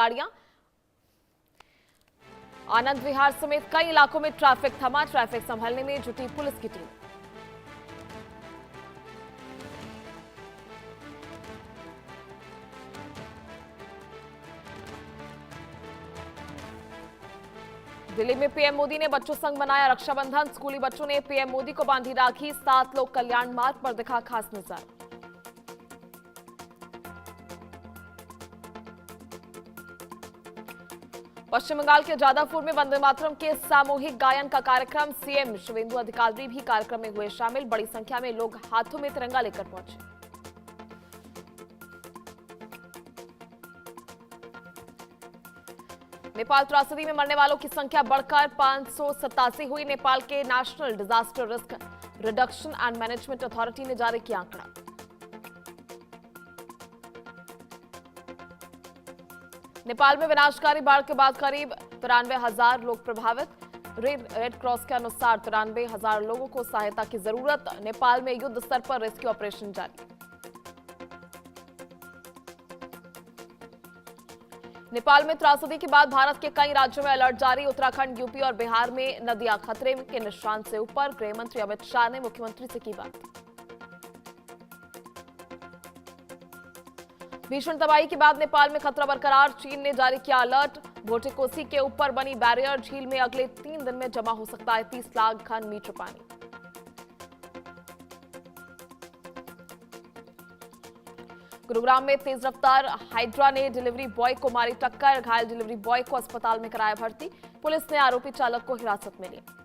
गाड़ियां। आनंद विहार समेत कई इलाकों में ट्रैफिक थमा, ट्रैफिक संभालने में जुटी पुलिस की टीम। दिल्ली में पीएम मोदी ने बच्चों संग मनाया रक्षाबंधन। स्कूली बच्चों ने पीएम मोदी को बांधी राखी। 7 लोग कल्याण मार्ग पर दिखा खास नजारा। पश्चिम बंगाल के जादवपुर में वंदे मातरम के सामूहिक गायन का कार्यक्रम। सीएम शुभेंदु अधिकारी भी कार्यक्रम में हुए शामिल। बड़ी संख्या में लोग हाथों में तिरंगा लेकर पहुंचे। नेपाल त्रासदी में मरने वालों की संख्या बढ़कर 587 हुई। नेपाल के national disaster risk reduction and management authority ने जारी किया आंकड़ा। नेपाल में विनाशकारी बाढ़ के बाद करीब 93,000 लोग प्रभावित। रेड क्रॉस के अनुसार 93,000 लोगों को सहायता की जरूरत। नेपाल में युद्ध स्तर पर रेस्क्यू ऑपरेशन जारी। नेपाल में त्रासदी के बाद भारत के कई राज्यों में अलर्ट जारी। उत्तराखंड, यूपी और बिहार में नदियां खतरे के निशान से ऊपर। गृह मंत्री अमित शाह ने मुख्यमंत्री से की बात। भीषण तबाही के बाद नेपाल में खतरा बरकरार। चीन ने जारी किया अलर्ट। भोटेकोसी के ऊपर बनी बैरियर झील में अगले 3 दिन में जमा हो सकता है 30 लाख घन मीटर पानी। गुरुग्राम में तेज रफ्तार हाइड्रा ने डिलीवरी बॉय को मारी टक्कर। घायल डिलीवरी बॉय को अस्पताल में कराया भर्ती। पुलिस ने आरोपी चालक को हिरासत में लिया।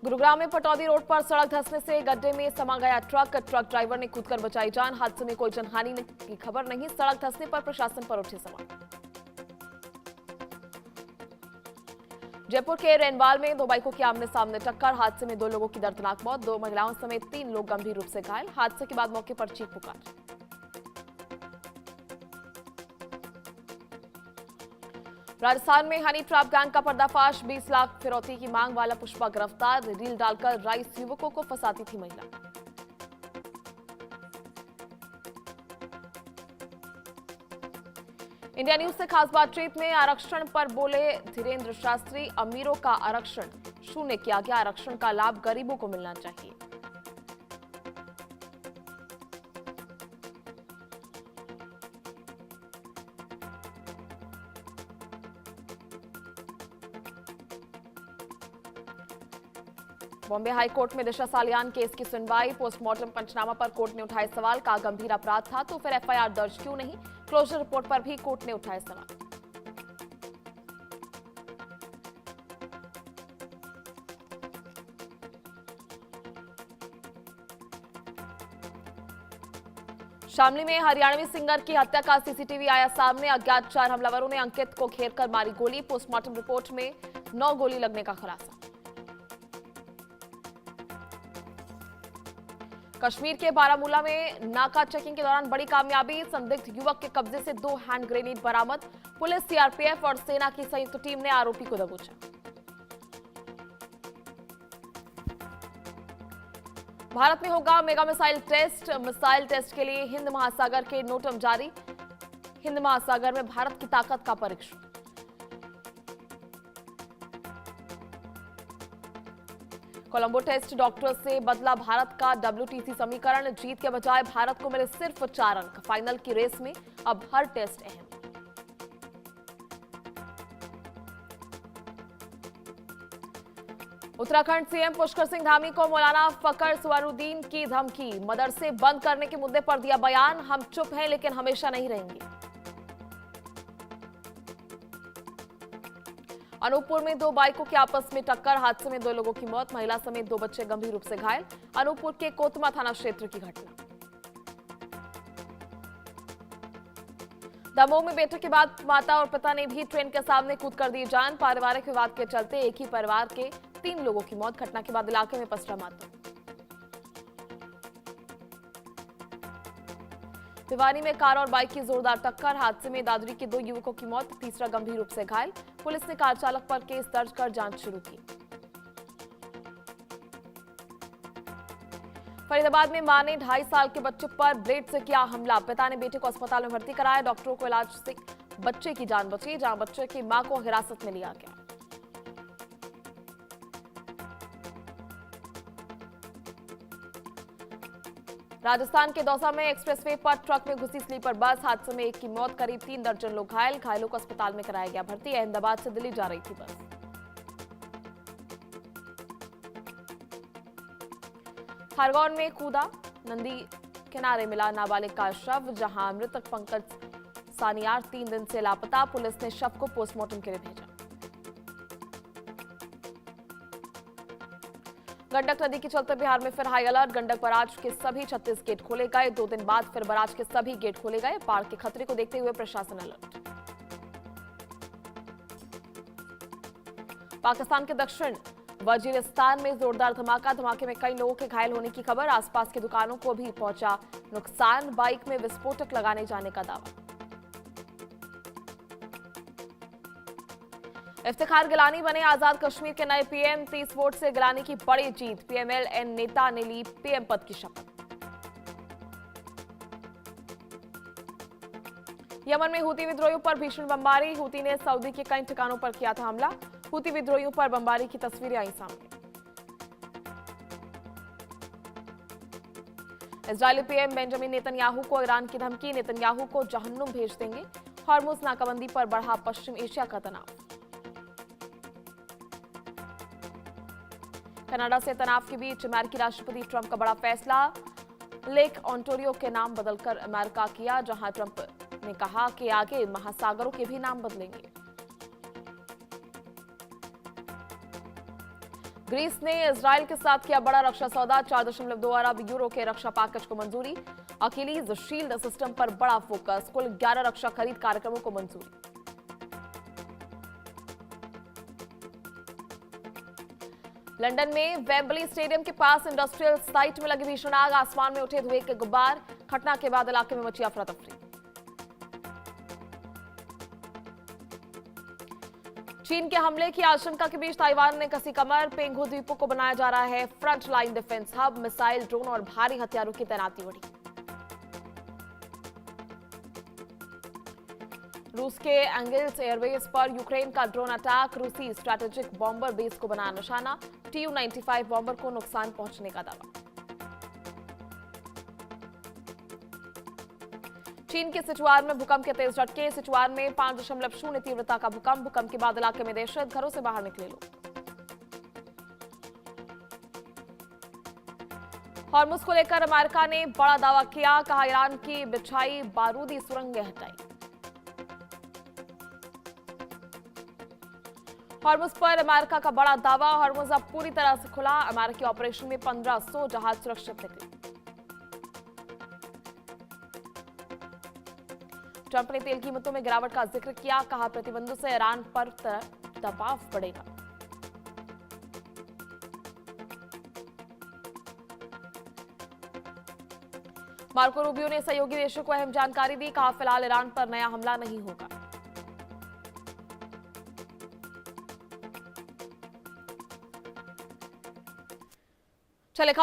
गुरुग्राम में पटौदी रोड पर सड़क धंसने से गड्ढे में समा गया ट्रक। ड्राइवर ने कूदकर बचाई जान। हादसे में कोई जनहानि की खबर नहीं। सड़क धंसने पर प्रशासन पर उठे सवाल। जयपुर के रेनवाल में 2 बाइकों की आमने सामने टक्कर। हादसे में 2 लोगों की दर्दनाक मौत। 2 महिलाओं समेत 3 लोग गंभीर रूप से घायल। हादसे के बाद मौके पर चीख पुकार। राजस्थान में हनी ट्रैप गैंग का पर्दाफाश। 20 लाख फिरौती की मांग वाला पुष्पा गिरफ्तार। रील डालकर 22 युवकों को फंसाती थी महिला। इंडिया न्यूज से खास बातचीत में आरक्षण पर बोले धीरेन्द्र शास्त्री। अमीरों का आरक्षण शून्य किया गया। आरक्षण का लाभ गरीबों को मिलना चाहिए। बॉम्बे हाई कोर्ट में दिशा सालियान केस की सुनवाई। पोस्टमार्टम पंचनामा पर कोर्ट ने उठाए सवाल। कहा गंभीर अपराध था तो फिर एफआईआर दर्ज क्यों नहीं। क्लोजर रिपोर्ट पर भी कोर्ट ने उठाए सवाल। शामली में हरियाणवी सिंगर की हत्या का सीसीटीवी आया सामने। अज्ञात 4 हमलावरों ने अंकित को घेरकर मारी गोली। पोस्टमार्टम रिपोर्ट में 9 गोली लगने का खुलासा। कश्मीर के बारामूला में नाका चेकिंग के दौरान बड़ी कामयाबी। संदिग्ध युवक के कब्जे से 2 हैंड ग्रेनेड बरामद। पुलिस, सीआरपीएफ और सेना की संयुक्त टीम ने आरोपी को दबोचा। भारत में होगा mega missile test. Missile test के लिए हिंद महासागर के नोटम जारी। हिंद महासागर में भारत की ताकत का परीक्षण। कोलंबो टेस्ट डॉक्टर से बदला भारत का WTC समीकरण। जीत के बजाय भारत को मिले सिर्फ 4 अंक। फाइनल की रेस में अब हर टेस्ट अहम। उत्तराखंड सीएम पुष्कर सिंह धामी को मौलाना फकर सुवारुद्दीन की धमकी। मदरसे बंद करने के मुद्दे पर दिया बयान। हम चुप हैं लेकिन हमेशा नहीं रहेंगे। अनूपपुर में 2 बाइकों की आपस में टक्कर। हादसे में 2 लोगों की मौत। महिला समेत 2 बच्चे गंभीर रूप से घायल। अनूपपुर के कोतमा थाना क्षेत्र की घटना। दमोह में बेटे के बाद माता और पिता ने भी ट्रेन के सामने कूद कर दी जान। पारिवारिक विवाद के चलते एक ही परिवार के 3 लोगों की मौत। घटना के बाद इलाके में पसरा मातम। भिवानी में कार और बाइक की जोरदार टक्कर। हादसे में दादरी के 2 युवकों की मौत। तीसरा गंभीर रूप से घायल। पुलिस ने कार चालक पर केस दर्ज कर जांच शुरू की। फरीदाबाद में मां ने 2.5 साल के बच्चे पर ब्लेड से किया हमला। पिता ने बेटे को अस्पताल में भर्ती कराया। डॉक्टरों को इलाज से बच्चे की जान बची, जहां बच्चे की मां को हिरासत में लिया गया। राजस्थान के दौसा में एक्सप्रेसवे पर ट्रक में घुसी स्लीपर बस। हादसे में एक की मौत, करीब 3 दर्जन लोग घायल। घायलों को अस्पताल में कराया गया भर्ती। अहमदाबाद से दिल्ली जा रही थी बस। खरगोन में कूदा नदी किनारे मिला नाबालिग का शव, जहां मृतक पंकज सानियार 3 दिन से लापता। पुलिस ने शव को पोस्टमार्टम के लिए भेजा। गंडक नदी के चलते बिहार में फिर हाई अलर्ट। गंडक बराज के सभी 36 गेट खोले गए। 2 दिन बाद फिर बराज के सभी गेट खोले गए। बाढ़ के खतरे को देखते हुए प्रशासन अलर्ट। पाकिस्तान के दक्षिण वजीरिस्तान में जोरदार धमाका। धमाके में कई लोगों के घायल होने की खबर। आसपास की दुकानों को भी पहुंचा नुकसान। बाइक में विस्फोटक लगाने जाने का दावा। इफ्तिखार गिलानी बने आजाद कश्मीर के नए पीएम। 30 वोट से गिलानी की बड़ी जीत। पीएमएल-एन नेता ने ली पीएम पद की शपथ। यमन में हूती विद्रोहियों पर भीषण बमबारी। हूती ने सऊदी के कई ठिकानों पर किया था हमला। हूती विद्रोहियों पर बमबारी की तस्वीरें आई सामने। इजरायली पीएम बेंजामिन नेतन्याहू को ईरान की धमकी। नेतन्याहू को जहन्नुम भेज देंगे। हॉर्मुज नाकाबंदी पर बढ़ा पश्चिम एशिया का तनाव। कनाडा से तनाव के बीच अमेरिकी राष्ट्रपति ट्रंप का बड़ा फैसला। लेक ओंटारियो के नाम बदलकर अमेरिका किया, जहां ट्रंप ने कहा कि आगे महासागरों के भी नाम बदलेंगे। ग्रीस ने इजरायल के साथ किया बड़ा रक्षा सौदा। 4.2 अरब यूरो के रक्षा पैकेज को मंजूरी। अकीलीज शील्ड सिस्टम पर बड़ा फोकस। कुल 11 रक्षा खरीद कार्यक्रमों को मंजूरी। लंदन में वेम्बली स्टेडियम के पास इंडस्ट्रियल साइट में लगी भीषण आग। आसमान में उठे धुएं के गुब्बार। घटना के बाद इलाके में मची अफरा तफरी। चीन के हमले की आशंका के बीच ताइवान ने कसी कमर। पेंगू द्वीपों को बनाया जा रहा है front line defence hub. Missile, drone और भारी हथियारों की तैनाती बढ़ी। रूस के एंगल्स एयरबेस पर यूक्रेन का ड्रोन अटैक। रूसी स्ट्रैटेजिक बॉम्बर बेस को बनाया निशाना। Tu-95 बॉम्बर को नुकसान पहुंचने का दावा। चीन के सिचुआन में भूकंप के तेज झटके। सिचुआन में 5.0 तीव्रता का भूकंप। भूकंप के बाद इलाके में दहशत। घरों से बाहर निकले लोग। हॉर्मुज को लेकर अमेरिका ने बड़ा दावा किया। कहा ईरान की बिछाई बारूदी सुरंगें हटाई। हॉर्मुज पर अमेरिका का बड़ा दावा। हॉर्मुज अब पूरी तरह से खुला। अमेरिकी ऑपरेशन में 1500 जहाज सुरक्षित निकले। ट्रंप ने तेल कीमतों में गिरावट का जिक्र किया। कहा प्रतिबंधों से ईरान पर दबाव बढ़ेगा। मार्को रूबियो ने सहयोगी देशों को अहम जानकारी दी। कहा फिलहाल ईरान पर नया हमला नहीं होगा। चले